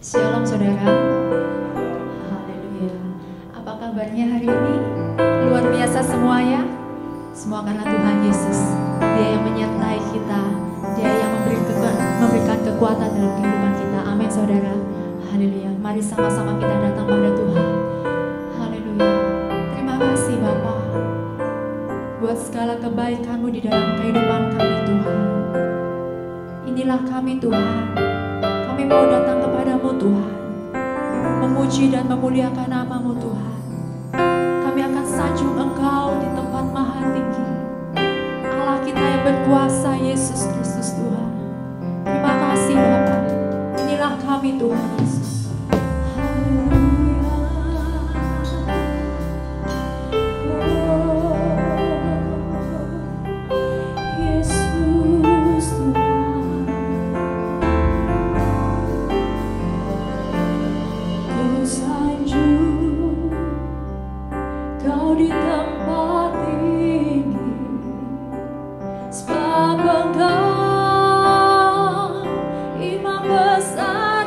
Shalom saudara. Haleluya. Apa kabarnya hari ini? Luar biasa semua ya. Semua karena Tuhan Yesus. Dia yang menyertai kita. Dia yang memberikan kekuatan dalam kehidupan kita. Amin saudara. Haleluya. Mari sama-sama kita datang pada Tuhan. Haleluya. Terima kasih Bapa buat segala kebaikan-Mu di dalam kehidupan kami Tuhan. Inilah kami Tuhan. Kami mau datang kepadamu Tuhan, memuji dan memuliakan nama-Mu Tuhan. Kami akan sanjung Engkau di tempat maha tinggi, Allah kita yang berkuasa, Yesus Kristus Tuhan. Terima kasih Bapa. Inilah kami Tuhan Yesus. Imam besar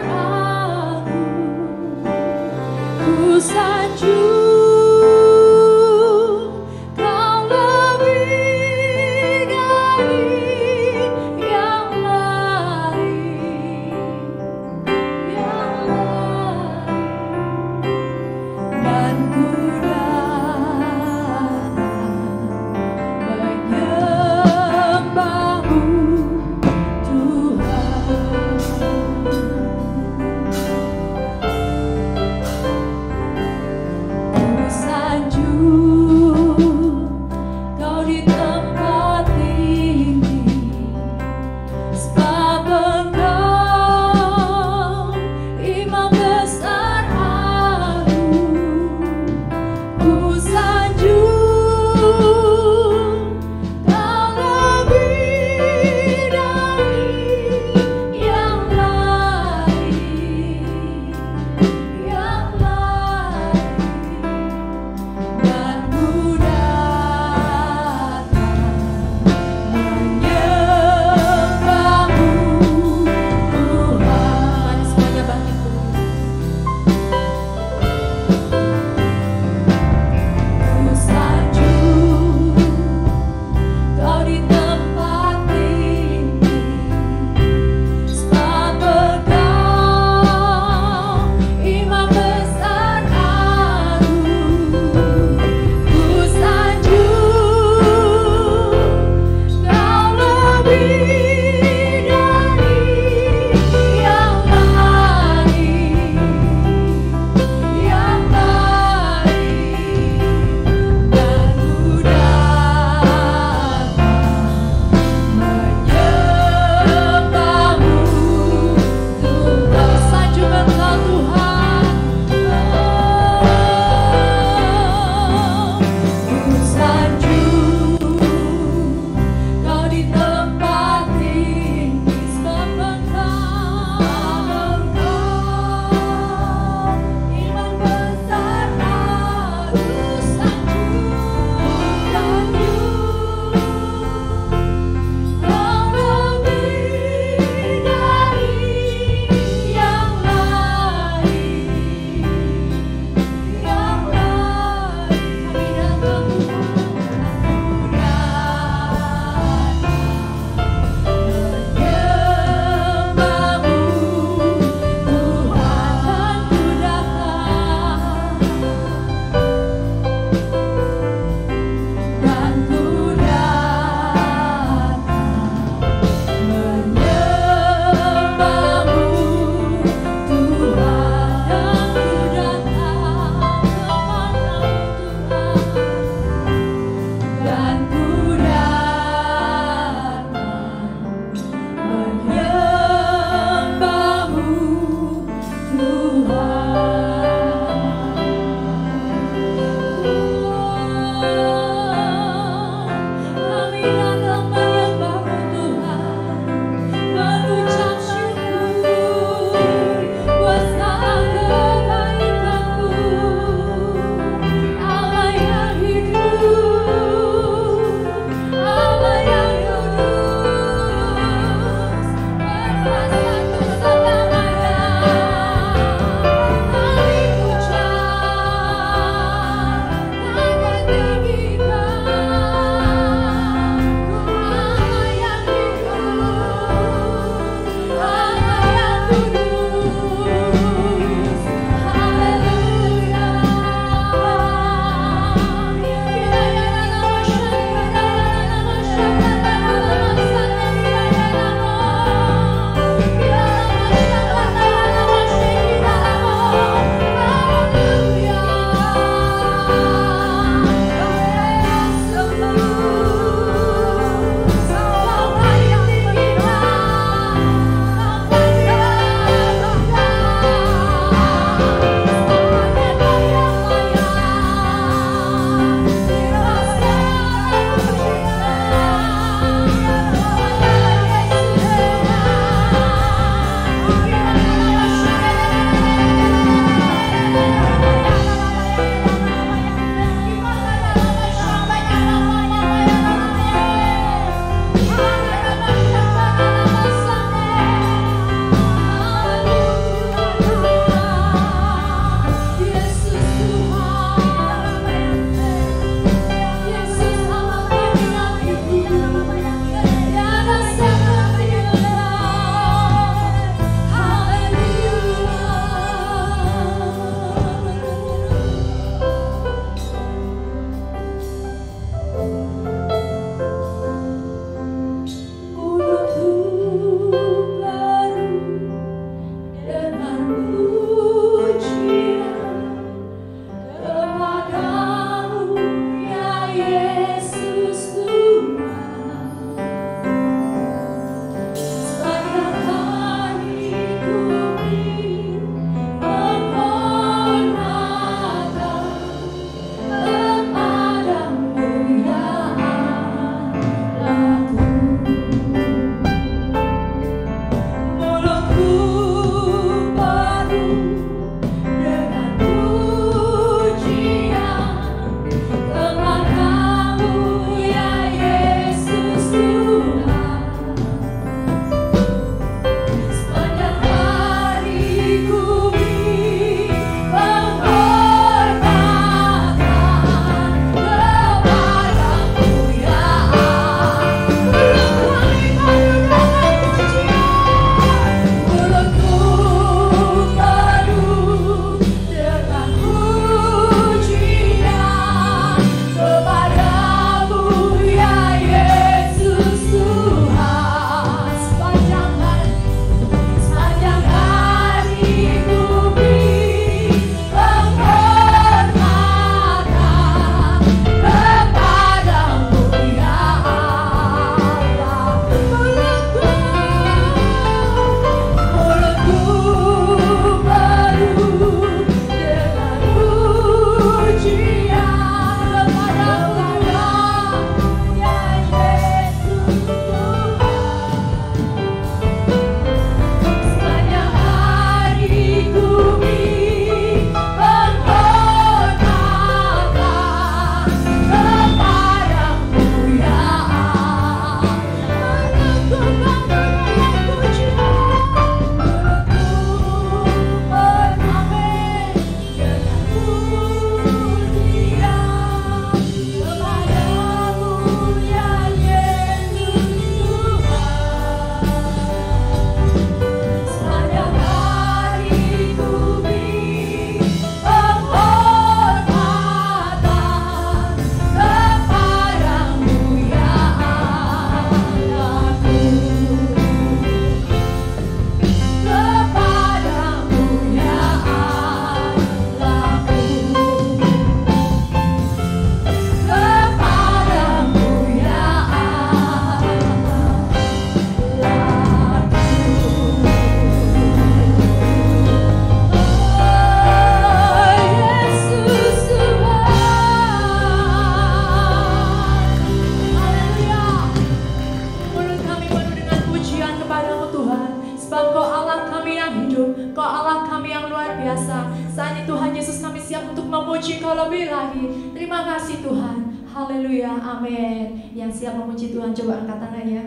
Sebab Kau Allah kami yang hidup, Kau Allah kami yang luar biasa. Saat ini Tuhan Yesus kami siap untuk memuji Kau lebih lagi. Terima kasih Tuhan. Haleluya, amin. Yang siap memuji Tuhan coba angkat tangannya.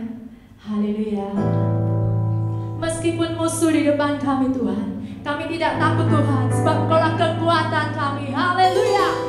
Haleluya. Meskipun musuh di depan kami Tuhan, kami tidak takut Tuhan, sebab Kaulah kekuatan kami. Haleluya.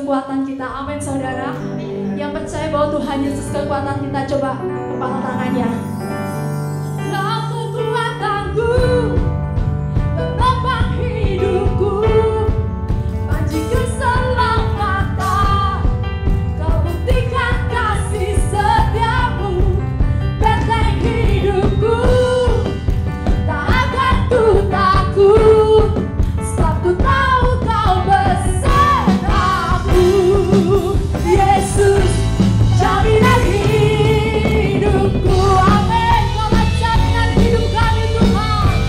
kekuatan kita. Amin saudara. Yang percaya bahwa Tuhan Yesus kekuatan kita, coba kepala tangannya. Kau kekuatanku, penopang hidupku, panji keselamatan. Kau buktikan kasih setiamu, benteng hidupku. Tak akan ku takut, sebab ku tahu kau bersamaku. Yesus, jaminan hidupku. Amin. Kaulah jaminan hidup kami Tuhan.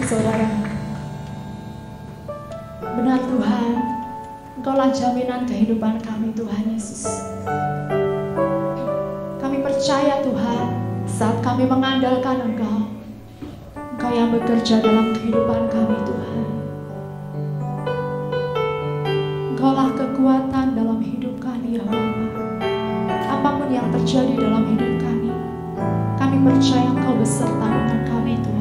saudara. Benar Tuhan, Engkaulah jaminan kehidupan kami Tuhan Yesus. Kami percaya Tuhan, saat kami mengandalkan Engkau, Engkau yang bekerja dalam kehidupan kami Tuhan. Engkaulah kekuatan dalam hidup kami ya Bapa. Apapun yang terjadi dalam hidup kami percaya Engkau beserta dengan kami Tuhan.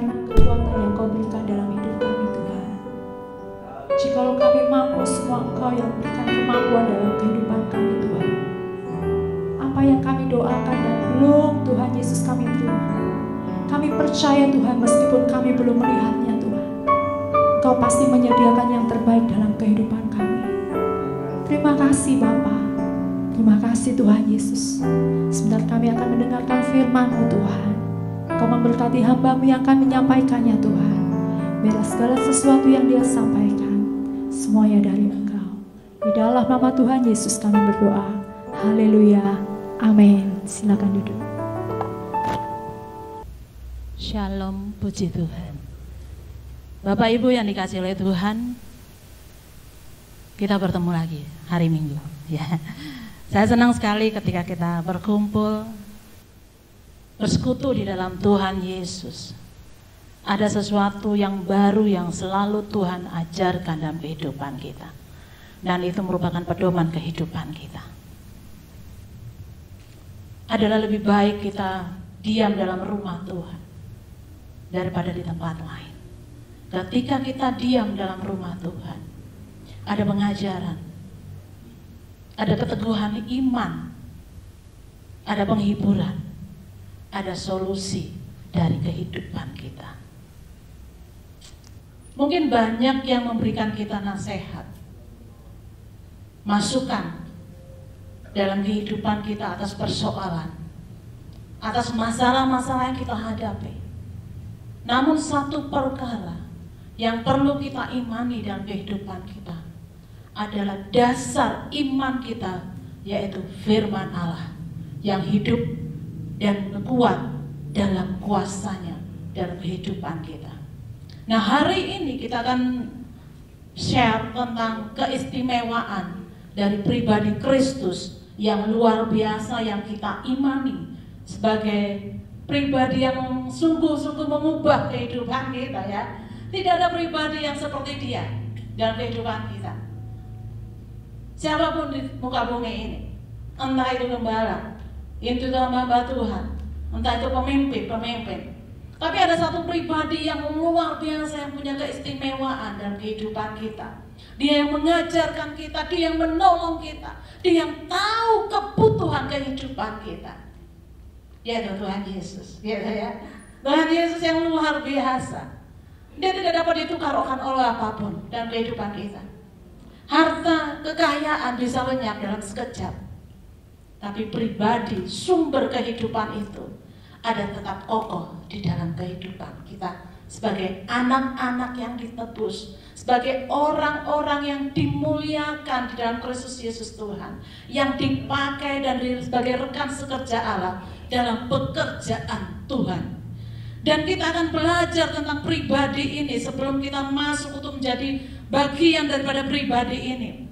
karena kekuatan yang Kau berikan dalam hidup kami Tuhan. Jikalau kami mampu, semua Engkau yang berikan kemampuan dalam kehidupan kami Tuhan. Apa yang kami doakan dan belum Tuhan Yesus kami terima, kami percaya Tuhan meskipun kami belum melihatnya Tuhan, Engkau pasti menyediakan yang terbaik dalam kehidupan kami. Terima kasih Bapa. Terima kasih Tuhan Yesus. Sebentar kami akan mendengarkan firman-Mu Tuhan. Kau memberkati hamba-Mu yang akan menyampaikannya Tuhan. Biarlah segala sesuatu yang dia sampaikan semuanya dari Engkau. Di dalam nama Tuhan Yesus kami berdoa. Haleluya. Amin. Silakan duduk. Shalom, puji Tuhan. Bapak Ibu yang dikasihi oleh Tuhan, kita bertemu lagi hari Minggu. Ya, saya senang sekali ketika kita berkumpul, bersekutu di dalam Tuhan Yesus. Ada sesuatu yang baru yang selalu Tuhan ajarkan dalam kehidupan kita, dan itu merupakan pedoman kehidupan kita. Adalah lebih baik kita diam dalam rumah Tuhan daripada di tempat lain. Ketika kita diam dalam rumah Tuhan, ada pengajaran, ada keteguhan iman, ada penghiburan, ada solusi dari kehidupan kita. Mungkin banyak yang memberikan kita nasihat, masukan dalam kehidupan kita atas persoalan, atas masalah-masalah yang kita hadapi. Namun satu perkara yang perlu kita imani dalam kehidupan kita adalah dasar iman kita, yaitu firman Allah yang hidup dan kuat dalam kuasanya dalam kehidupan kita. Nah, hari ini kita akan share tentang keistimewaan dari pribadi Kristus yang luar biasa yang kita imani sebagai pribadi yang sungguh-sungguh mengubah kehidupan kita, ya. Tidak ada pribadi yang seperti dia dalam kehidupan kita. Siapapun di muka bumi ini, entah itu gembala, itu hamba Tuhan, entah itu pemimpin, tapi ada satu pribadi yang luar biasa yang punya keistimewaan dalam kehidupan kita. Dia yang mengajarkan kita, dia yang menolong kita, dia yang tahu kebutuhan kehidupan kita, yaitu Tuhan Yesus, ya. Tuhan Yesus yang luar biasa. Dia tidak dapat ditukarkan oleh apapun dalam kehidupan kita. Harta, kekayaan bisa lenyap dalam sekejap, tapi pribadi, sumber kehidupan itu ada tetap kokoh di dalam kehidupan kita sebagai anak-anak yang ditebus, sebagai orang-orang yang dimuliakan di dalam Kristus Yesus Tuhan, yang dipakai dan sebagai rekan sekerja Allah dalam pekerjaan Tuhan. Dan kita akan belajar tentang pribadi ini sebelum kita masuk untuk menjadi bagian daripada pribadi ini.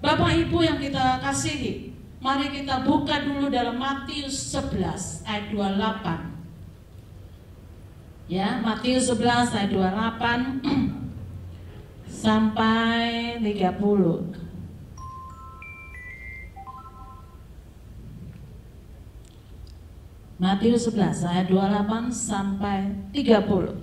Bapak Ibu yang kita kasihi, mari kita buka dulu dalam Matius 11 ayat 28. Ya, Matius 11 ayat 28 sampai 30. Matius 11 ayat 28 sampai 30.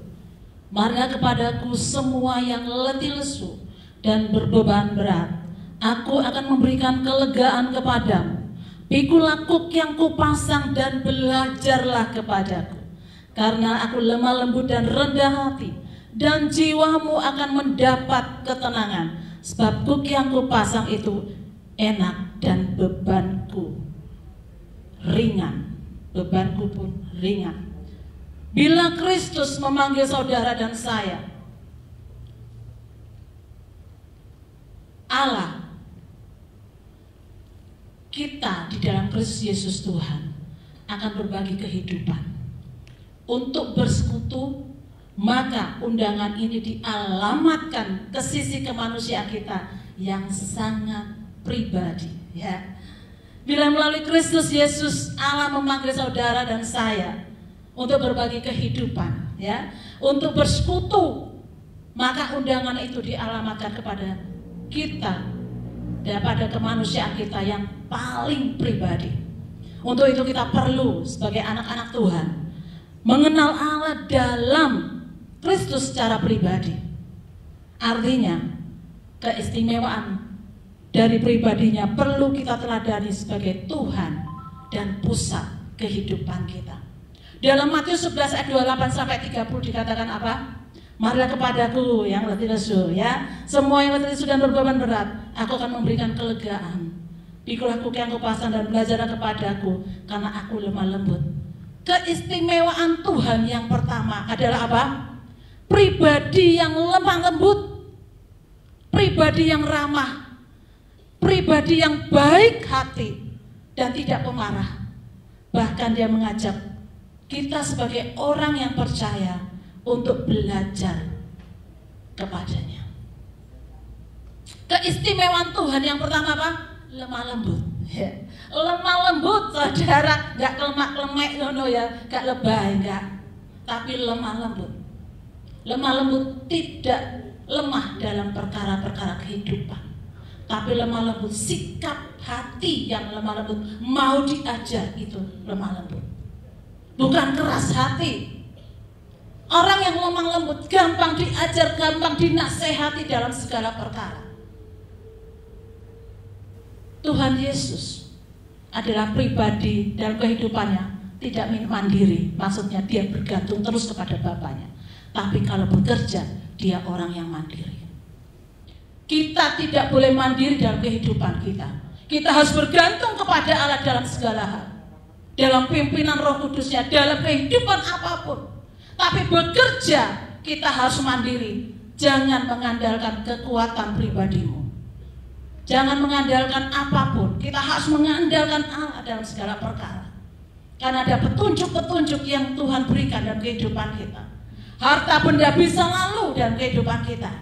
Marilah kepadaku semua yang letih lesu dan berbeban berat, aku akan memberikan kelegaan kepadamu. Pikulah kuk yang kupasang dan belajarlah kepadaku, karena aku lemah lembut dan rendah hati, dan jiwamu akan mendapat ketenangan. Sebab kuk yang kupasang itu enak dan bebanku ringan. Bebanku pun ringan. Bila Kristus memanggil saudara dan saya, Allah, kita di dalam Kristus Yesus Tuhan akan berbagi kehidupan untuk bersekutu, maka undangan ini dialamatkan ke sisi kemanusiaan kita yang sangat pribadi, ya. Bila melalui Kristus Yesus Allah memanggil saudara dan saya untuk berbagi kehidupan, ya, untuk bersekutu, maka undangan itu dialamatkan kepada kita, daripada kemanusiaan kita yang paling pribadi. Untuk itu kita perlu sebagai anak-anak Tuhan mengenal Allah dalam Kristus secara pribadi. Artinya keistimewaan dari pribadinya perlu kita teladani sebagai Tuhan dan pusat kehidupan kita. Dalam Matius 11 ayat 28 sampai 30 dikatakan apa? Marilah kepadaku yang letih lesu, ya, semua yang letih lesu dan berbeban berat, aku akan memberikan kelegaan. Pikulah kuku yang kupasan dan belajarlah kepadaku, karena aku lemah lembut. Keistimewaan Tuhan yang pertama adalah apa? Pribadi yang lemah lembut, pribadi yang ramah, pribadi yang baik hati dan tidak pemarah. Bahkan dia mengajak kita sebagai orang yang percaya untuk belajar kepadanya. Keistimewaan Tuhan yang pertama apa? Lemah lembut. Ya. Lemah lembut, saudara, nggak kelemak-lemek, ya, nggak lebay, nggak. Tapi lemah lembut. Lemah lembut tidak lemah dalam perkara-perkara kehidupan, tapi lemah lembut sikap hati yang lemah lembut, mau diajar itu lemah lembut, bukan keras hati. Orang yang lemah lembut gampang diajar, gampang dinasehati dalam segala perkara. Tuhan Yesus adalah pribadi dalam kehidupannya tidak mandiri, maksudnya dia bergantung terus kepada Bapaknya. Tapi kalau bekerja, dia orang yang mandiri. Kita tidak boleh mandiri dalam kehidupan kita. Kita harus bergantung kepada Allah dalam segala hal, dalam pimpinan Roh Kudusnya, dalam kehidupan apapun. Tapi bekerja kita harus mandiri. Jangan mengandalkan kekuatan pribadimu. Jangan mengandalkan apapun. Kita harus mengandalkan Allah dalam segala perkara. Karena ada petunjuk-petunjuk yang Tuhan berikan dalam kehidupan kita. Harta benda bisa lalu dalam kehidupan kita,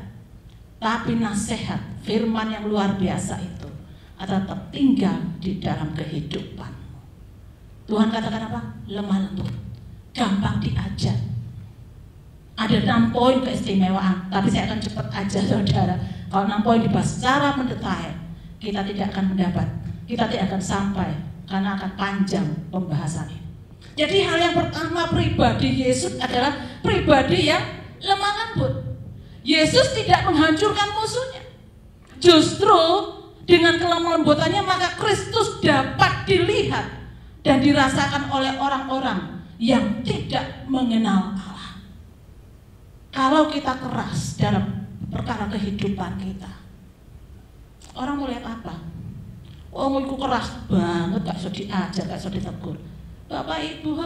tapi nasihat firman yang luar biasa itu akan tetap tinggal di dalam kehidupan. Tuhan katakan apa? Lemah lembut, gampang diajar. Ada 6 poin keistimewaan, tapi saya akan cepat aja, saudara. Kalau 6 poin dibahas secara mendetail, kita tidak akan mendapat, kita tidak akan sampai, karena akan panjang pembahasannya. Jadi hal yang pertama, pribadi Yesus adalah pribadi yang lemah lembut. Yesus tidak menghancurkan musuhnya. Justru dengan kelemah lembutannya maka Kristus dapat dilihat dan dirasakan oleh orang-orang yang tidak mengenal Allah. Kalau kita keras dalam perkara kehidupan kita, orang mau lihat apa? Oh, itu keras banget, gak bisa diajar, gak bisa ditegur. Bapak Ibu,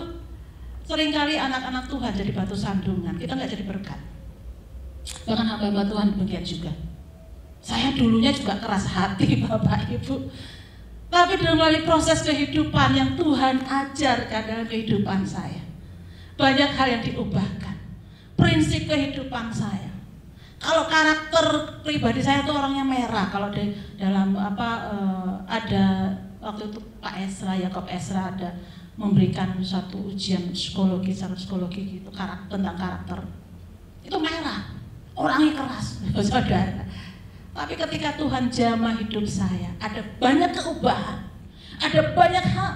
seringkali anak-anak Tuhan jadi batu sandungan, kita nggak jadi berkat. Bahkan hamba-hamba Tuhan demikian juga. Saya dulunya juga keras hati, Bapak Ibu. Tapi melalui proses kehidupan yang Tuhan ajarkan dalam kehidupan saya, banyak hal yang diubahkan. Prinsip kehidupan saya. Kalau karakter pribadi saya itu orangnya merah. Kalau di dalam ada waktu itu Pak Esra, Yakob Esra ada memberikan satu ujian psikologi, secara psikologi gitu, tentang karakter. Itu merah, orangnya keras, saudara. Tapi ketika Tuhan jamah hidup saya, ada banyak keubahan, ada banyak hal.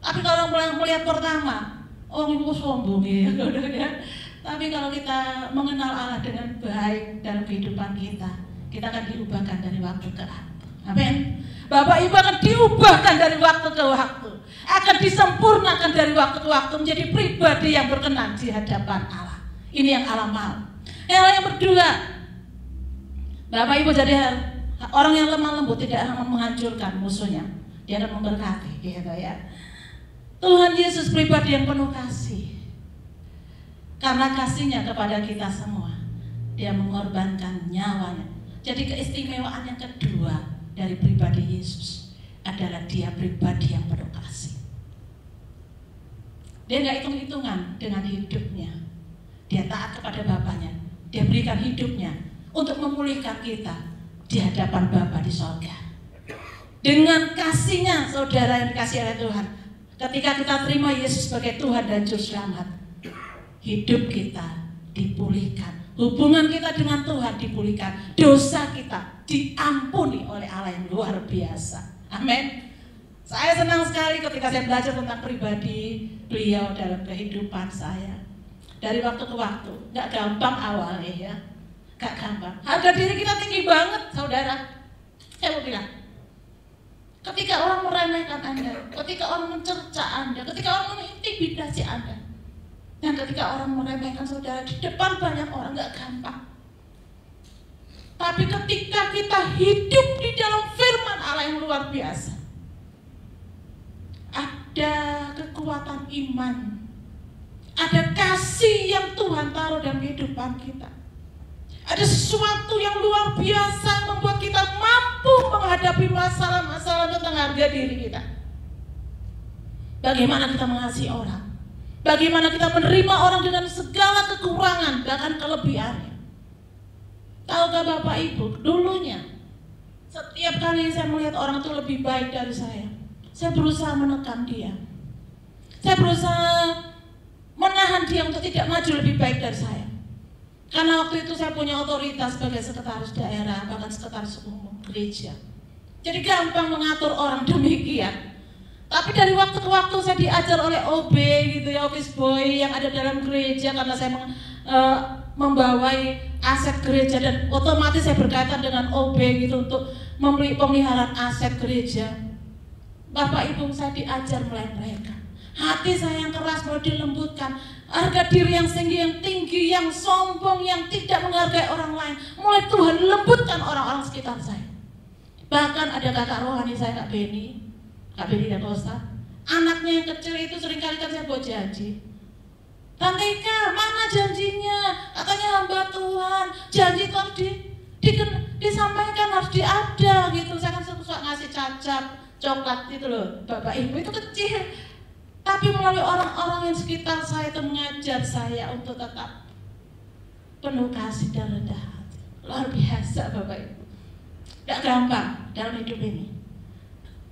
Tapi kalau melihat pertama, oh itu sombong ya. Tapi kalau kita mengenal Allah dengan baik dalam kehidupan kita akan diubahkan dari waktu ke waktu. Amin. Bapak Ibu akan diubahkan dari waktu ke waktu, akan disempurnakan dari waktu ke waktu menjadi pribadi yang berkenan di hadapan Allah. Ini yang Allah mau. Yang berdua, Bapak Ibu jadi orang yang lemah lembut, tidak akan menghancurkan musuhnya, dia akan memberkati, gitu ya. Tuhan Yesus pribadi yang penuh kasih. Karena kasihnya kepada kita semua, dia mengorbankan nyawanya. Jadi keistimewaan yang kedua dari pribadi Yesus adalah dia pribadi yang penuh kasih. Dia nggak hitung-hitungan dengan hidupnya. Dia taat kepada Bapaknya. Dia berikan hidupnya untuk memulihkan kita di hadapan Bapa di sorga. Dengan kasihnya, saudara yang dikasihi oleh Tuhan, ketika kita terima Yesus sebagai Tuhan dan Juru Selamat, hidup kita dipulihkan, hubungan kita dengan Tuhan dipulihkan, dosa kita diampuni oleh Allah yang luar biasa. Amin. Saya senang sekali ketika saya belajar tentang pribadi beliau dalam kehidupan saya. dari waktu ke waktu. Gak gampang awalnya ya, gak gampang. Harga diri kita tinggi banget, saudara. Saya mau bilang, ketika orang meremehkan Anda, ketika orang mencerca Anda, ketika orang mengintimidasi Anda, dan ketika orang meremehkan saudara di depan banyak orang, gak gampang. Tapi ketika kita hidup di dalam firman Allah yang luar biasa, ada kekuatan iman, ada kasih yang Tuhan taruh dalam kehidupan kita. Ada sesuatu yang luar biasa membuat kita mampu menghadapi masalah-masalah tentang harga diri kita. Bagaimana kita mengasihi orang, bagaimana kita menerima orang dengan segala kekurangan, bahkan kelebihannya. Tahukah Bapak Ibu, dulunya setiap kali saya melihat orang itu lebih baik dari saya berusaha menekan dia. Saya berusaha menahan dia untuk tidak maju lebih baik dari saya. Karena waktu itu saya punya otoritas sebagai sekretaris daerah, bahkan sekretaris umum gereja. Jadi gampang mengatur orang demikian. Tapi dari waktu ke waktu saya diajar oleh OB gitu ya, office boy yang ada dalam gereja, karena saya membawai aset gereja dan otomatis saya berkaitan dengan OB gitu untuk pemeliharaan aset gereja. Bapak Ibu, saya diajar mulai mereka. Hati saya yang keras mulai dilembutkan. Harga diri yang tinggi, yang sombong, yang tidak menghargai orang lain, mulai Tuhan lembutkan orang-orang sekitar saya. Bahkan ada kakak rohani saya, Kak Beni dan Kosta. Anaknya yang kecil itu seringkali kan saya buat janji. Tante Ika, mana janjinya? Katanya hamba Tuhan, janji itu harus disampaikan, harus diada gitu. Saya kan suka ngasih cacap, coklat gitu loh, Bapak Ibu, itu kecil. Tapi melalui orang-orang yang sekitar saya itu mengajar saya untuk tetap penuh kasih dan rendah hati. Luar biasa Bapak Ibu. Tidak gampang dalam hidup ini.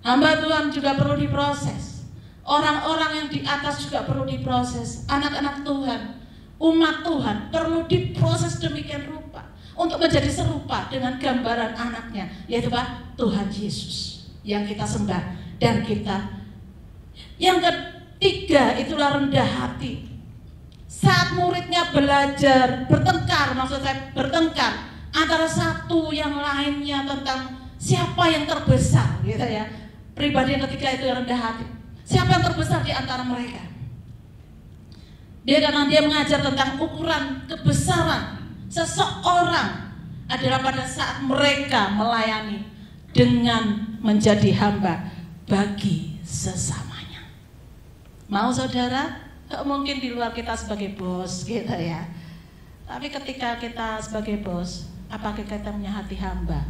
Hamba Tuhan juga perlu diproses. Orang-orang yang di atas juga perlu diproses. Anak-anak Tuhan, umat Tuhan perlu diproses demikian rupa untuk menjadi serupa dengan gambaran anaknya, yaitu Pak Tuhan Yesus yang kita sembah dan kita. Yang ketiga itulah rendah hati. Saat muridnya belajar bertengkar, maksud saya bertengkar antara satu yang lainnya tentang siapa yang terbesar, gitu ya. Pribadi yang ketiga itu yang rendah hati. Siapa yang terbesar di antara mereka? Karena dia mengajar tentang ukuran kebesaran seseorang adalah pada saat mereka melayani dengan menjadi hamba bagi sesamanya. Mau saudara? Mungkin di luar kita sebagai bos gitu ya. Tapi ketika kita sebagai bos, apakah kita punya hati hamba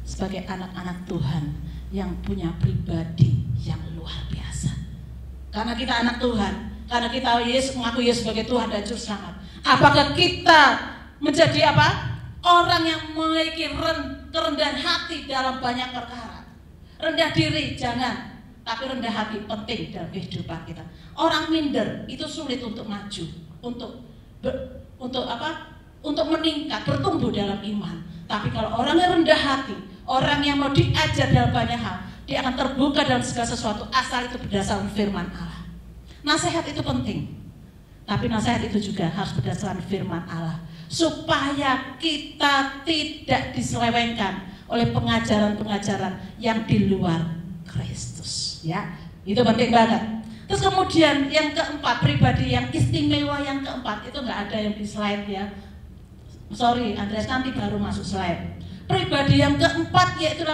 sebagai anak-anak Tuhan yang punya pribadi yang luar biasa? Karena kita anak Tuhan, karena kita mengaku Yesus sebagai Tuhan dan Juru Selamat. Apakah kita menjadi apa? Orang yang memiliki kerendahan hati dalam banyak perkara. Rendah diri jangan, tapi rendah hati penting dalam kehidupan kita. Orang minder itu sulit untuk maju, untuk meningkat, bertumbuh dalam iman. Tapi kalau orang yang rendah hati, orang yang mau diajar dalam banyak hal, dia akan terbuka dalam segala sesuatu asal itu berdasarkan firman Allah. Nasihat itu penting, tapi nasihat itu juga harus berdasarkan firman Allah, supaya kita tidak diselewengkan oleh pengajaran-pengajaran yang di luar Kristus. Ya, itu penting banget. Terus kemudian yang keempat, pribadi yang istimewa yang keempat itu nggak ada yang di slide ya. Sorry, Andreas nanti baru masuk slide. Pribadi yang keempat yaitu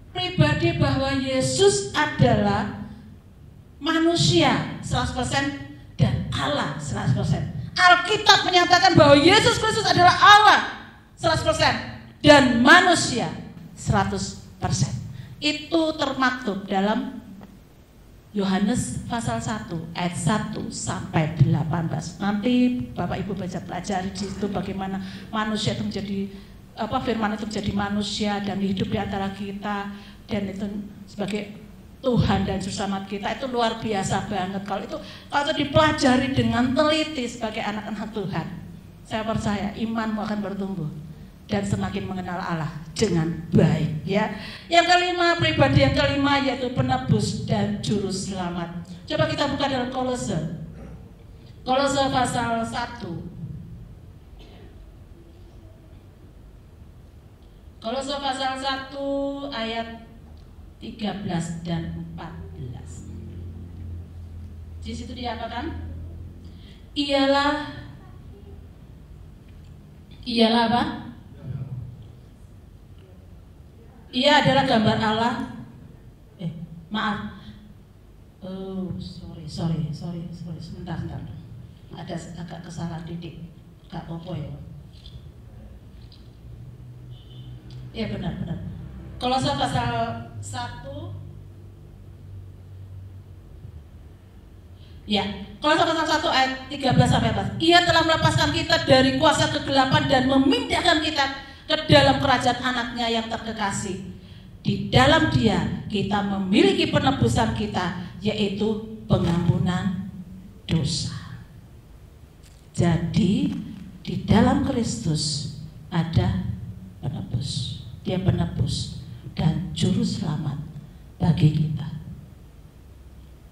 pribadi bahwa Yesus adalah manusia 100% dan Allah 100%. Alkitab menyatakan bahwa Yesus Kristus adalah Allah 100% dan manusia 100%. Itu termaktub dalam Yohanes pasal 1 ayat 1 sampai 18. Nanti Bapak Ibu baca pelajari di situ bagaimana manusia itu menjadi firman itu menjadi manusia dan hidup di antara kita, dan itu sebagai Tuhan dan Juru Selamat kita. Itu luar biasa banget. Kalau itu dipelajari dengan teliti sebagai anak-anak Tuhan, saya percaya imanmu akan bertumbuh dan semakin mengenal Allah dengan baik ya. Yang kelima, pribadi yang kelima yaitu penebus dan Juru Selamat. Coba kita buka dalam Kolose Kolose pasal 1. Kolose pasal 1 ayat 13 dan 14. Di situ diapakan? Ialah apa? Ia adalah gambar Allah. Maaf. Oh, sorry. Sebentar. Ada agak kesalahan titik. Gak apa-apa ya. Iya benar. Kolose pasal 1. Ya, Kolose pasal 1 ayat 13 sampai 14. Ia telah melepaskan kita dari kuasa kegelapan dan memindahkan kita ke dalam kerajaan anaknya yang terkekasih. Di dalam Dia kita memiliki penebusan kita, yaitu pengampunan dosa. Jadi di dalam Kristus ada penebus. Dia penebus dan juru selamat bagi kita.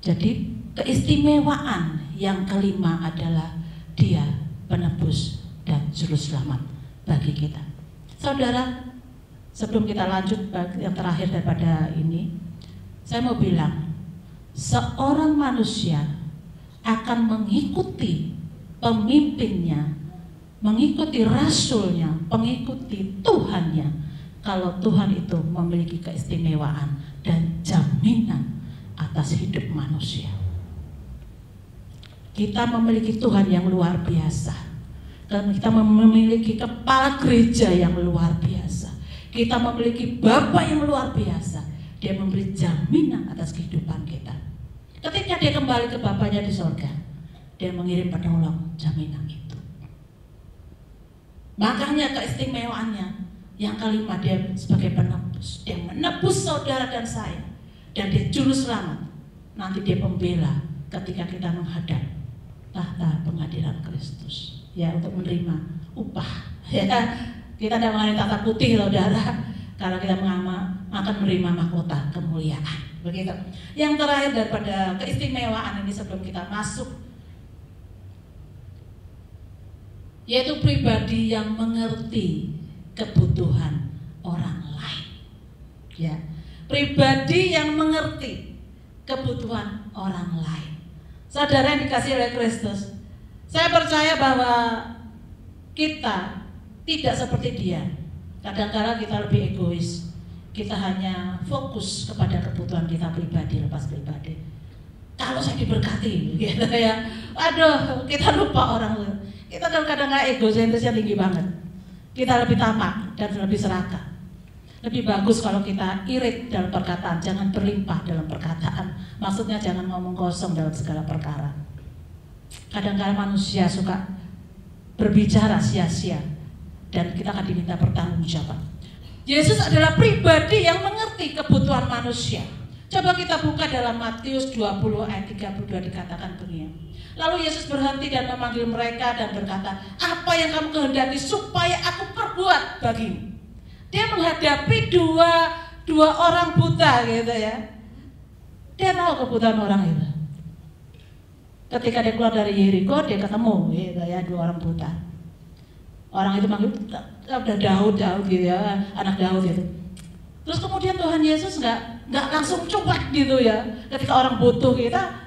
Jadi keistimewaan yang kelima adalah Dia penebus dan juru selamat bagi kita. Saudara, sebelum kita lanjut yang terakhir daripada ini, saya mau bilang, seorang manusia akan mengikuti pemimpinnya, mengikuti rasulnya, mengikuti Tuhannya, kalau Tuhan itu memiliki keistimewaan dan jaminan atas hidup manusia. Kita memiliki Tuhan yang luar biasa, dan kita memiliki kepala gereja yang luar biasa. Kita memiliki Bapa yang luar biasa. Dia memberi jaminan atas kehidupan kita. Ketika dia kembali ke Bapanya di sorga, dia mengirim penolong jaminan itu. Makanya keistimewaannya yang kelima, dia sebagai penebus. Dia menebus saudara dan saya, dan dia juru selamat. Nanti dia pembela ketika kita menghadap tahta pengadilan Kristus, ya, untuk menerima upah. Ya, kita tidak mengenai tahta putih, saudara, kalau kita akan menerima mahkota kemuliaan. Begitu. Yang terakhir daripada keistimewaan ini sebelum kita masuk, yaitu pribadi yang mengerti kebutuhan orang lain. Ya, pribadi yang mengerti kebutuhan orang lain. Saudara yang dikasihi oleh Kristus, saya percaya bahwa kita tidak seperti dia. Kadang-kadang kita lebih egois. Kita hanya fokus kepada kebutuhan kita pribadi, lepas pribadi. Kalau saya diberkati, gitu ya. Aduh, kita lupa orang lain. Kita kadang-kadang egosentrisnya tinggi banget. Kita lebih tamak dan lebih serakah. Lebih bagus kalau kita irit dalam perkataan, jangan berlimpah dalam perkataan. Maksudnya jangan ngomong kosong dalam segala perkara. Kadang-kadang manusia suka berbicara sia-sia, dan kita akan diminta pertanggungjawaban. Yesus adalah pribadi yang mengerti kebutuhan manusia. Coba kita buka dalam Matius 20 ayat 32, dikatakan begini. Lalu Yesus berhenti dan memanggil mereka dan berkata, apa yang kamu kehendaki supaya aku perbuat bagimu? Dia menghadapi dua orang buta, gitu ya. Dia tahu kebutuhan orang itu. Ketika dia keluar dari Yeriko, dia ketemu, gitu ya, dua orang buta. Orang itu manggil, udah Daud gitu ya, anak Daud gitu. Terus kemudian Tuhan Yesus nggak langsung cuek gitu ya. Ketika orang butuh kita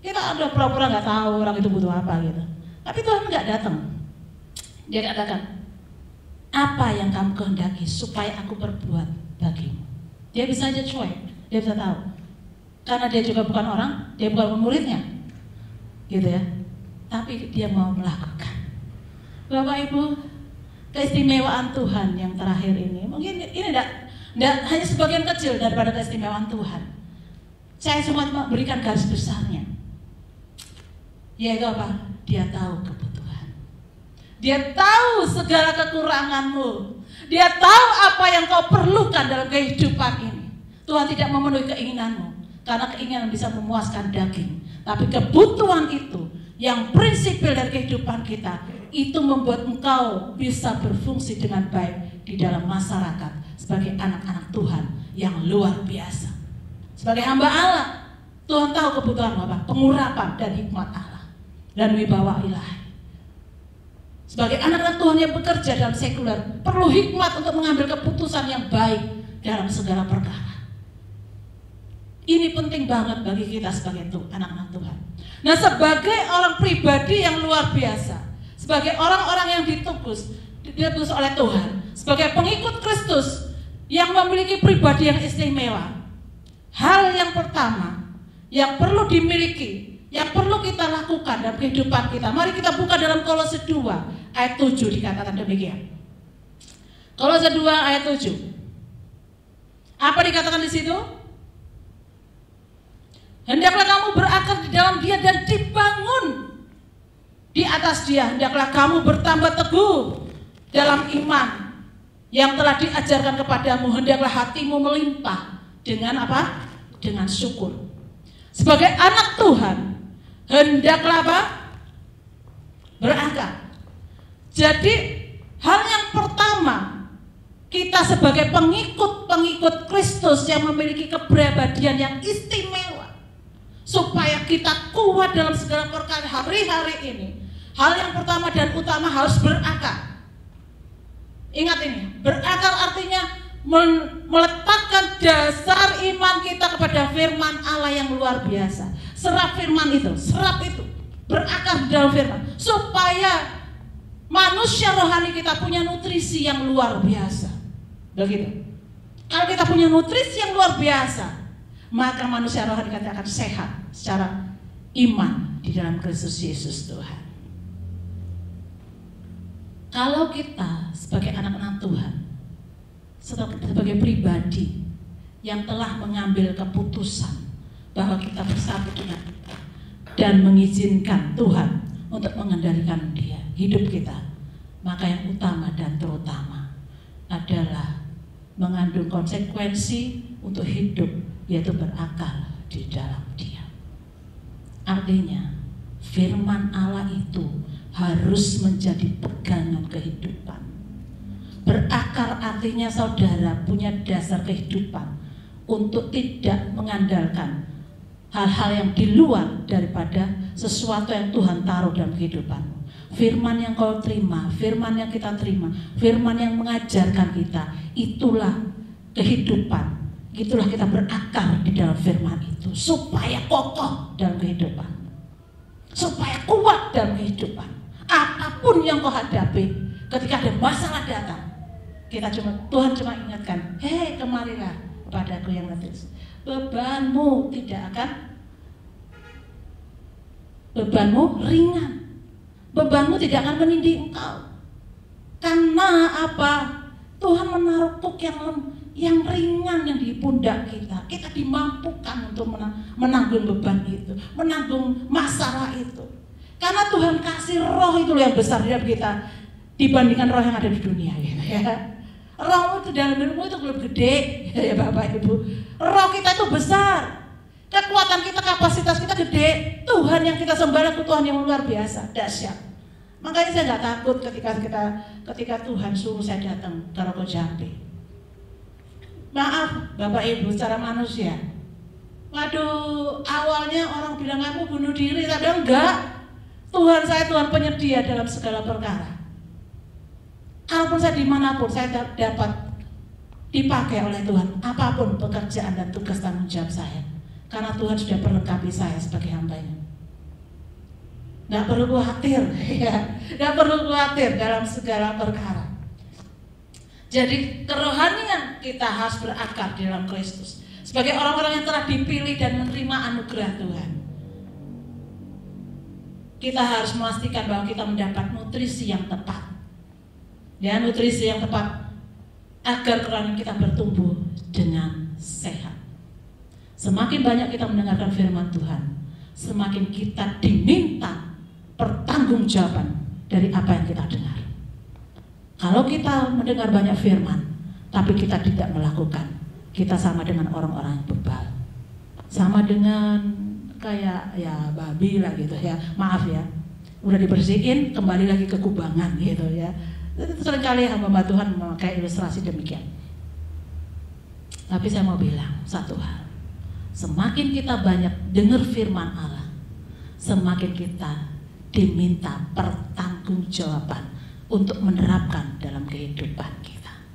udah pura-pura nggak tahu orang itu butuh apa gitu. Tapi Tuhan nggak datang. Dia katakan, apa yang kamu kehendaki supaya aku perbuat bagimu? Dia bisa aja cuek, dia bisa tahu. Karena dia juga bukan orang, dia bukan muridnya, gitu ya. Tapi dia mau melakukan. Bapak Ibu, keistimewaan Tuhan yang terakhir ini, mungkin ini tidak hanya sebagian kecil daripada keistimewaan Tuhan. Saya cuma berikan garis besarnya. Yaitu apa? Dia tahu kebutuhan. Dia tahu segala kekuranganmu. Dia tahu apa yang kau perlukan dalam kehidupan ini. Tuhan tidak memenuhi keinginanmu, karena keinginan bisa memuaskan daging. Tapi kebutuhan itu yang prinsipil dari kehidupan kita, itu membuat engkau bisa berfungsi dengan baik di dalam masyarakat sebagai anak-anak Tuhan yang luar biasa. Sebagai hamba Allah, Tuhan tahu kebutuhan apa, pengurapan dan hikmat Allah. dan wibawa ilahi. Sebagai anak-anak Tuhan yang bekerja dalam sekuler, perlu hikmat untuk mengambil keputusan yang baik dalam segala perkara. Ini penting banget bagi kita sebagai anak-anak Tuhan. Nah, sebagai orang pribadi yang luar biasa, sebagai orang-orang yang ditebus oleh Tuhan, sebagai pengikut Kristus yang memiliki pribadi yang istimewa, hal yang pertama yang perlu dimiliki, yang perlu kita lakukan dalam kehidupan kita. Mari kita buka dalam Kolose 2 ayat 7, dikatakan demikian. Kolose 2 ayat 7. Apa dikatakan di situ? Hendaklah kamu berakar di dalam Dia dan dibangun di atas Dia. Hendaklah kamu bertambah teguh dalam iman yang telah diajarkan kepadamu. Hendaklah hatimu melimpah dengan apa? Dengan syukur. Sebagai anak Tuhan, hendaklah apa? Berakar. Jadi hal yang pertama, kita sebagai pengikut Kristus yang memiliki kepribadian yang istimewa, supaya kita kuat dalam segala perkara hari-hari ini, hal yang pertama dan utama harus berakar. Ingat ini, berakar artinya meletakkan dasar iman kita kepada firman Allah yang luar biasa. Serap firman itu, berakar di dalam firman, supaya manusia rohani kita punya nutrisi yang luar biasa. Begitu. Kalau kita punya nutrisi yang luar biasa, maka manusia rohani kita akan sehat secara iman di dalam Kristus Yesus Tuhan. Kalau kita sebagai anak-anak Tuhan, sebagai pribadi yang telah mengambil keputusan bahwa kita bersatu dengan kita dan mengizinkan Tuhan untuk mengendalikan hidup kita, maka yang utama dan terutama adalah mengandung konsekuensi untuk hidup, yaitu berakar di dalam Dia. Artinya firman Allah itu harus menjadi pegangan kehidupan. Berakar artinya saudara punya dasar kehidupan untuk tidak mengandalkan hal-hal yang di luar daripada sesuatu yang Tuhan taruh dalam kehidupanmu. Firman yang kau terima, firman yang kita terima, firman yang mengajarkan kita, itulah kehidupan. Itulah kita berakar di dalam firman itu, supaya kokoh dalam kehidupan, supaya kuat dalam kehidupan. Apapun yang kau hadapi, ketika ada masalah datang, Tuhan cuma ingatkan, hei kemarilah kepadaku yang letih. Bebanmu ringan, bebanmu tidak akan menindih engkau. Karena apa? Tuhan menaruh puk yang ringan yang di pundak kita. Kita dimampukan untuk menanggung beban itu, menanggung masalah itu. Karena Tuhan kasih roh itu yang besar di dalam kita dibandingkan roh yang ada di dunia, gitu ya. Roh itu dalam ilmu itu belum gede, ya Bapak Ibu. Roh kita itu besar, kekuatan kita, kapasitas kita gede. Tuhan yang kita sembah itu Tuhan yang luar biasa, dahsyat. Makanya saya nggak takut ketika Tuhan suruh saya datang ke Roko Jambi. Maaf Bapak Ibu, secara manusia, waduh, awalnya orang bilang aku bunuh diri, tapi enggak. Tuhan penyedia dalam segala perkara. Kalaupun saya dimanapun, saya dapat dipakai oleh Tuhan, apapun pekerjaan dan tugas tanggung jawab saya, karena Tuhan sudah perlengkapi saya sebagai hamba-Nya. Nggak perlu khawatir, ya, nggak perlu khawatir dalam segala perkara. Jadi kerohanian kita harus berakar di dalam Kristus. Sebagai orang-orang yang telah dipilih dan menerima anugerah Tuhan, kita harus memastikan bahwa kita mendapat nutrisi yang tepat. Ya, nutrisi yang tepat agar kerohanian kita bertumbuh dengan sehat. Semakin banyak kita mendengarkan firman Tuhan, semakin kita diminta pertanggungjawaban dari apa yang kita dengar. Kalau kita mendengar banyak firman, tapi kita tidak melakukan, kita sama dengan orang-orang yang bebal. Sama dengan kayak ya babi lah gitu ya, maaf ya, udah dibersihin kembali lagi ke kubangan gitu ya. Seringkali hamba Tuhan memakai ilustrasi demikian. Tapi saya mau bilang satu hal, semakin kita banyak dengar firman Allah, semakin kita diminta pertanggungjawaban untuk menerapkan dalam kehidupan kita.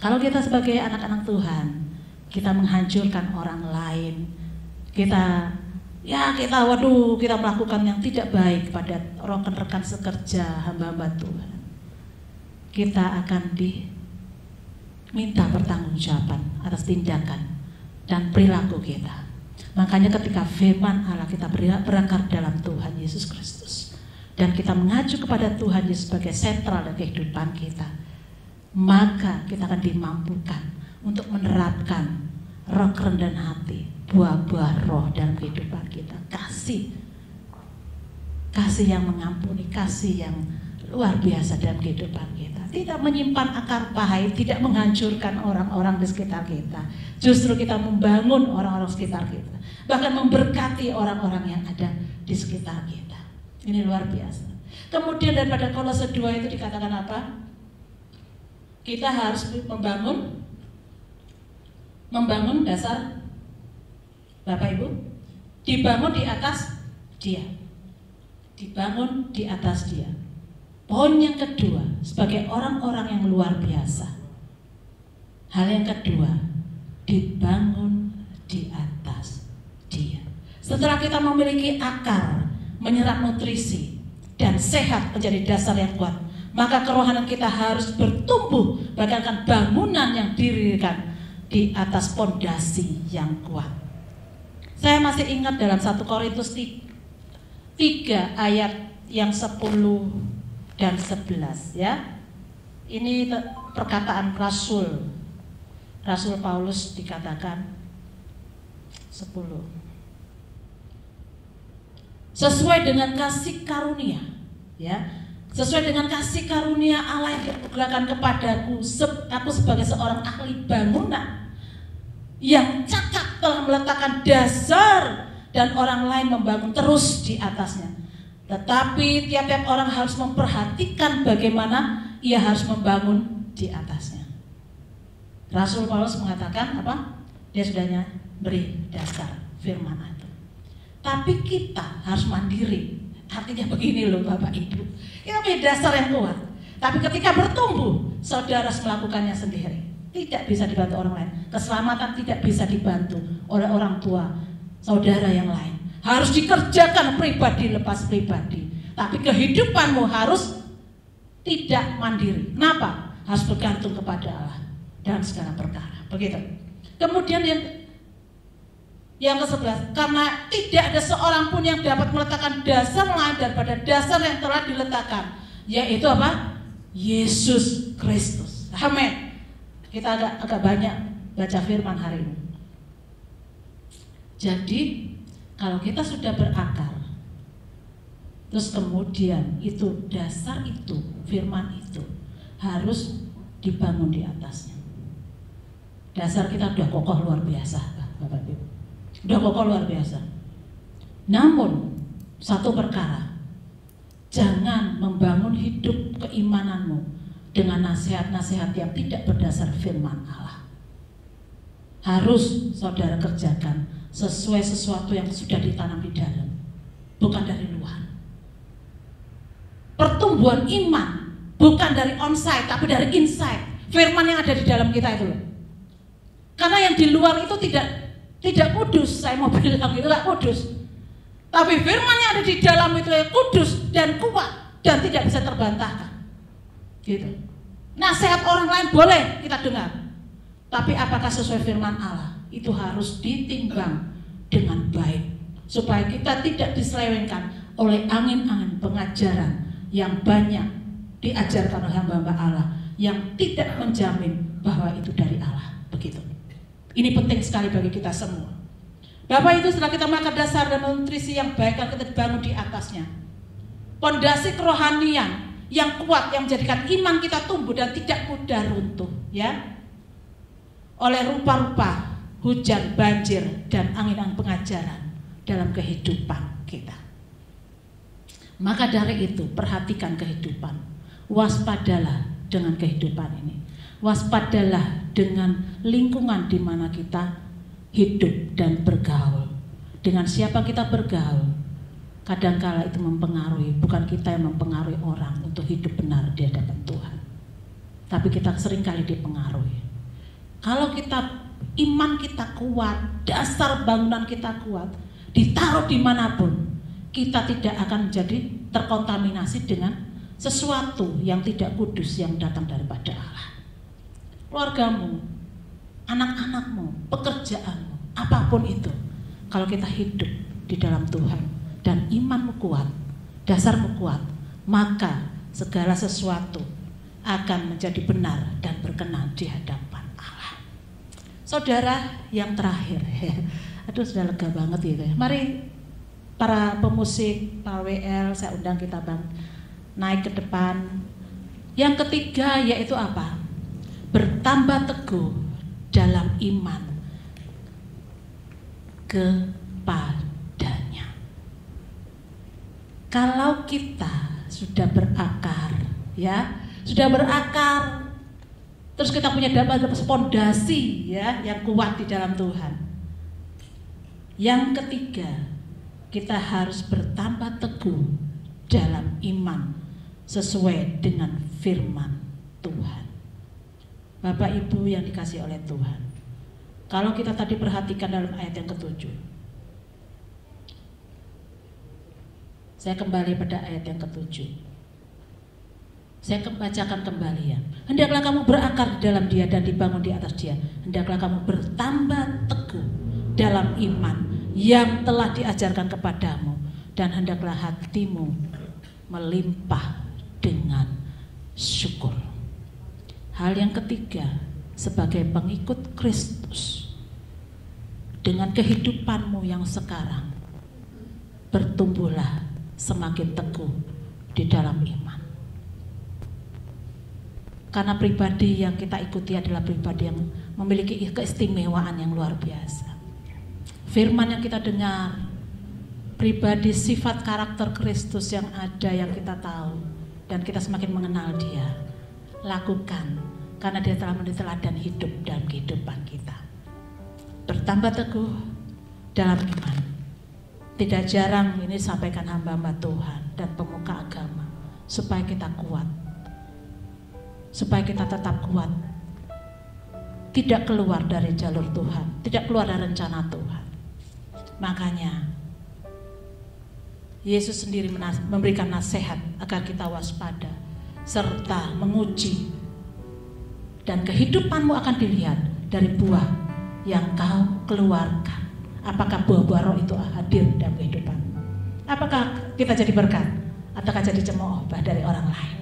Kalau kita sebagai anak-anak Tuhan, kita menghancurkan orang lain, kita melakukan yang tidak baik pada rekan-rekan sekerja, hamba-hamba Tuhan, kita akan diminta pertanggungjawaban atas tindakan dan perilaku kita. Makanya ketika firman Allah kita berakar dalam Tuhan Yesus Kristus dan kita mengacu kepada Tuhan Yesus sebagai sentral dalam kehidupan kita, maka kita akan dimampukan untuk menerapkan roh kerendahan hati, buah-buah roh dalam kehidupan kita. Kasih yang mengampuni, kasih yang luar biasa dalam kehidupan kita. Tidak menyimpan akar pahit, tidak menghancurkan orang-orang di sekitar kita. Justru kita membangun orang-orang sekitar kita, bahkan memberkati orang-orang yang ada di sekitar kita. Ini luar biasa. Kemudian daripada Kolose 2 itu dikatakan apa? Kita harus membangun dasar, Bapak Ibu, dibangun di atas Dia. Dibangun di atas Dia. Poin yang kedua, sebagai orang-orang yang luar biasa, hal yang kedua, dibangun di atas Dia. Setelah kita memiliki akar, menyerap nutrisi dan sehat menjadi dasar yang kuat, maka kerohanian kita harus bertumbuh bagaikan bangunan yang didirikan di atas pondasi yang kuat. Saya masih ingat dalam 1 Korintus 3 ayat yang 10 dan 11 ya. Ini perkataan Rasul Paulus, dikatakan 10. Sesuai dengan kasih karunia, ya. Sesuai dengan kasih karunia Allah yang dianugerahkan kepadaku, aku sebagai seorang ahli bangunan yang cakap telah meletakkan dasar dan orang lain membangun terus di atasnya. Tetapi tiap-tiap orang harus memperhatikan bagaimana ia harus membangun di atasnya. Rasul Paulus mengatakan apa? Dia sudahnya beri dasar firman itu. Tapi kita harus mandiri. Artinya begini loh Bapak Ibu, kita punya dasar yang kuat, tapi ketika bertumbuh, saudara harus melakukannya sendiri. Tidak bisa dibantu orang lain. Keselamatan tidak bisa dibantu oleh orang tua, saudara yang lain. Harus dikerjakan pribadi lepas pribadi. Tapi kehidupanmu harus tidak mandiri. Kenapa? Harus bergantung kepada Allah dalam segala perkara. Begitu. Kemudian yang ke-11, karena tidak ada seorang pun yang dapat meletakkan dasar lain daripada dasar yang telah diletakkan, yaitu apa? Yesus Kristus. Amin. Kita agak banyak baca firman hari ini. Jadi kalau kita sudah berakar, terus kemudian itu dasar itu, firman itu harus dibangun di atasnya. Dasar kita udah kokoh luar biasa, Bapak Ibu. Udah kokoh luar biasa. Namun satu perkara, jangan membangun hidup keimananmu dengan nasihat-nasihat yang tidak berdasar firman Allah. Harus saudara kerjakan sesuai sesuatu yang sudah ditanam di dalam, bukan dari luar. Pertumbuhan iman bukan dari onsite tapi dari inside. Firman yang ada di dalam kita itu loh. Karena yang di luar itu tidak kudus, saya mau bilang itu tidak kudus. Tapi firman yang ada di dalam itu yang kudus dan kuat dan tidak bisa terbantahkan. Gitu. Nasihat orang lain boleh kita dengar, tapi apakah sesuai firman Allah? Itu harus ditimbang dengan baik supaya kita tidak diselewengkan oleh angin-angin pengajaran yang banyak diajarkan oleh hamba-hamba Allah yang tidak menjamin bahwa itu dari Allah. Begitu. Ini penting sekali bagi kita semua. Bapak itu setelah kita makan dasar dan nutrisi yang baik, kita dibangun di atasnya. Pondasi kerohanian yang kuat yang menjadikan iman kita tumbuh dan tidak mudah runtuh, ya. Oleh rupa-rupa hujan, banjir, dan angin-angin pengajaran dalam kehidupan kita. Maka dari itu perhatikan kehidupan. Waspadalah dengan kehidupan ini. Waspadalah dengan lingkungan di mana kita hidup dan bergaul. Dengan siapa kita bergaul, kadangkala itu mempengaruhi, bukan kita yang mempengaruhi orang untuk hidup benar di hadapan Tuhan, tapi kita seringkali dipengaruhi. Kalau kita iman kita kuat, dasar bangunan kita kuat, ditaruh dimanapun, kita tidak akan menjadi terkontaminasi dengan sesuatu yang tidak kudus yang datang daripada Allah. Keluargamu, anak-anakmu, pekerjaanmu, apapun itu, kalau kita hidup di dalam Tuhan dan imanmu kuat, dasarmu kuat, maka segala sesuatu akan menjadi benar dan berkenan di hadapan Allah. Saudara, yang terakhir, aduh sudah lega banget gitu ya. Mari para pemusik, Pak WL, saya undang kita naik ke depan. Yang ketiga yaitu apa? Bertambah teguh dalam iman kepadanya. Kalau kita sudah berakar, ya, sudah berakar, terus kita punya fondasi, ya, yang kuat di dalam Tuhan. Yang ketiga, kita harus bertambah teguh dalam iman sesuai dengan firman Tuhan. Bapak Ibu yang dikasihi oleh Tuhan, kalau kita tadi perhatikan dalam ayat yang ke-7, saya kembali pada ayat yang ke-7. Saya bacakan kembali ya. Hendaklah kamu berakar di dalam Dia dan dibangun di atas Dia. Hendaklah kamu bertambah teguh dalam iman yang telah diajarkan kepadamu, dan hendaklah hatimu melimpah dengan syukur. Hal yang ketiga, sebagai pengikut Kristus, dengan kehidupanmu yang sekarang, bertumbuhlah semakin teguh di dalam iman. Karena pribadi yang kita ikuti adalah pribadi yang memiliki keistimewaan yang luar biasa. Firman yang kita dengar, pribadi sifat karakter Kristus yang ada, yang kita tahu, dan kita semakin mengenal Dia. Lakukan, karena Dia telah menjadi teladan hidup dalam kehidupan kita. Bertambah teguh dalam iman. Tidak jarang ini sampaikan hamba-hamba Tuhan dan pemuka agama, supaya kita kuat, supaya kita tetap kuat, tidak keluar dari jalur Tuhan, tidak keluar dari rencana Tuhan. Makanya Yesus sendiri memberikan nasihat agar kita waspada serta menguji, dan kehidupanmu akan dilihat dari buah yang kau keluarkan. Apakah buah-buah roh itu hadir dalam kehidupan? Apakah kita jadi berkat? Ataukah jadi cemooh dari orang lain?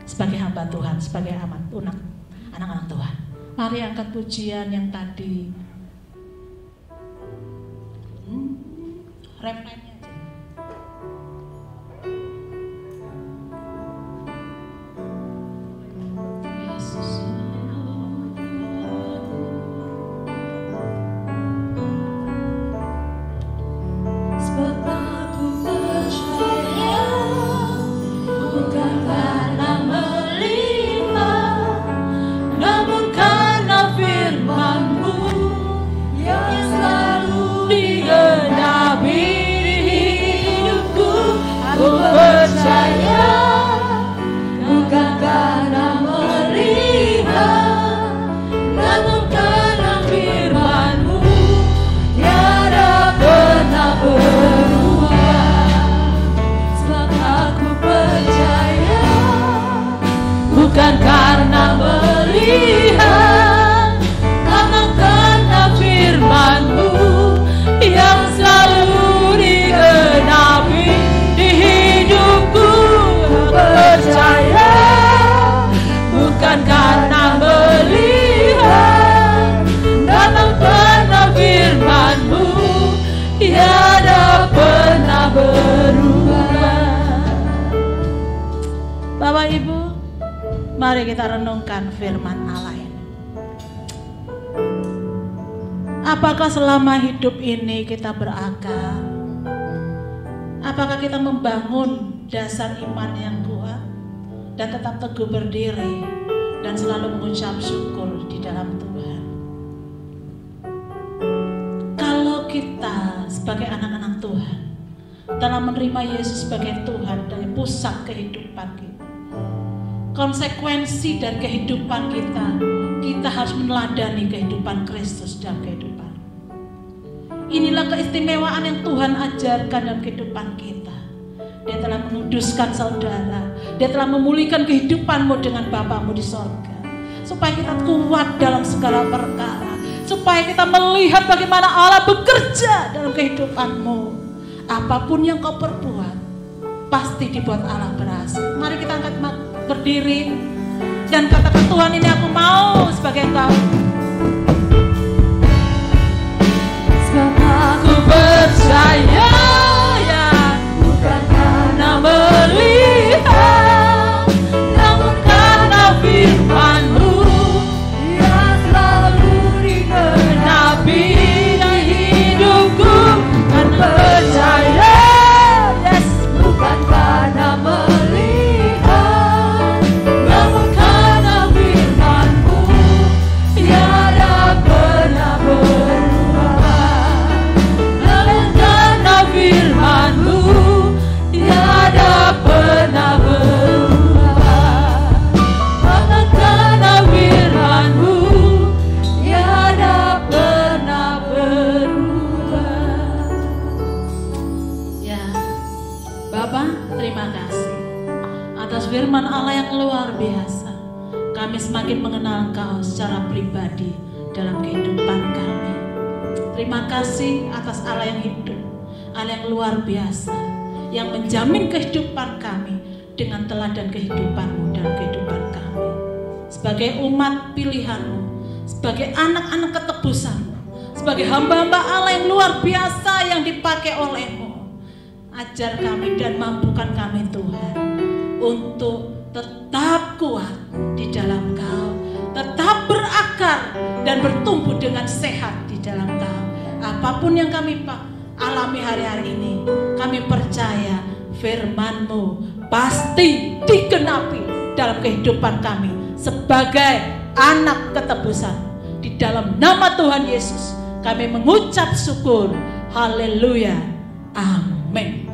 Sebagai hamba Tuhan, sebagai anak-anak Tuhan, mari angkat pujian yang tadi. Refrennya aja. Yesus. Bukan karena melihat, namun karena firman-Mu yang selalu digenapi di hidupku. Percaya, bukan karena melihat, namun karena firman-Mu tiada pernah berubah. Bapak Ibu, mari kita renungkan firman Allah ini. Apakah selama hidup ini kita berakar? Apakah kita membangun dasar iman yang kuat dan tetap teguh berdiri dan selalu mengucap syukur di dalam Tuhan? Kalau kita sebagai anak-anak Tuhan telah menerima Yesus sebagai Tuhan dan pusat kehidupan kita. Konsekuensi dari kehidupan kita harus meneladani kehidupan Kristus dalam kehidupan. Inilah keistimewaan yang Tuhan ajarkan dalam kehidupan kita. Dia telah menguduskan saudara. Dia telah memulihkan kehidupanmu dengan Bapamu di sorga. Supaya kita kuat dalam segala perkara. Supaya kita melihat bagaimana Allah bekerja dalam kehidupanmu. Apapun yang kau perbuat, pasti dibuat Allah berhasil. Mari kita angkat berdiri dan katakan, Tuhan, ini aku mau sebagai Engkau. Sebab aku Percaya ya, bukan karena melihat, namun karena firman-Mu yang selalu genapi dalam hidupku. Karena percaya, yes, bukan karena melihat, namun karena firman-Mu tiada pernah berubah. namun karena firman-Mu tiada pernah berubah. Namun karena firman-Mu Tiada pernah berubah. Ya, Bapak, terima kasih atas firman Allah yang luar biasa. Kami semakin mengenal Engkau secara pribadi dalam kehidupan kami. Terima kasih atas Allah yang hidup, Allah yang luar biasa, yang menjamin kehidupan kami dengan teladan kehidupan-Mu dalam kehidupan kami. Sebagai umat pilihan-Mu, sebagai anak-anak ketebusan-Mu, sebagai hamba-hamba Allah yang luar biasa yang dipakai oleh-Mu, ajar kami dan mampukan kami Tuhan untuk tetap kuat di dalam Kau, tetap berakar dan bertumbuh dengan sehat di dalam Kau. Apapun yang kami alami hari-hari ini, kami percaya firman-Mu pasti digenapi dalam kehidupan kami sebagai anak ketebusan. Di dalam nama Tuhan Yesus kami mengucap syukur. Haleluya. Amin.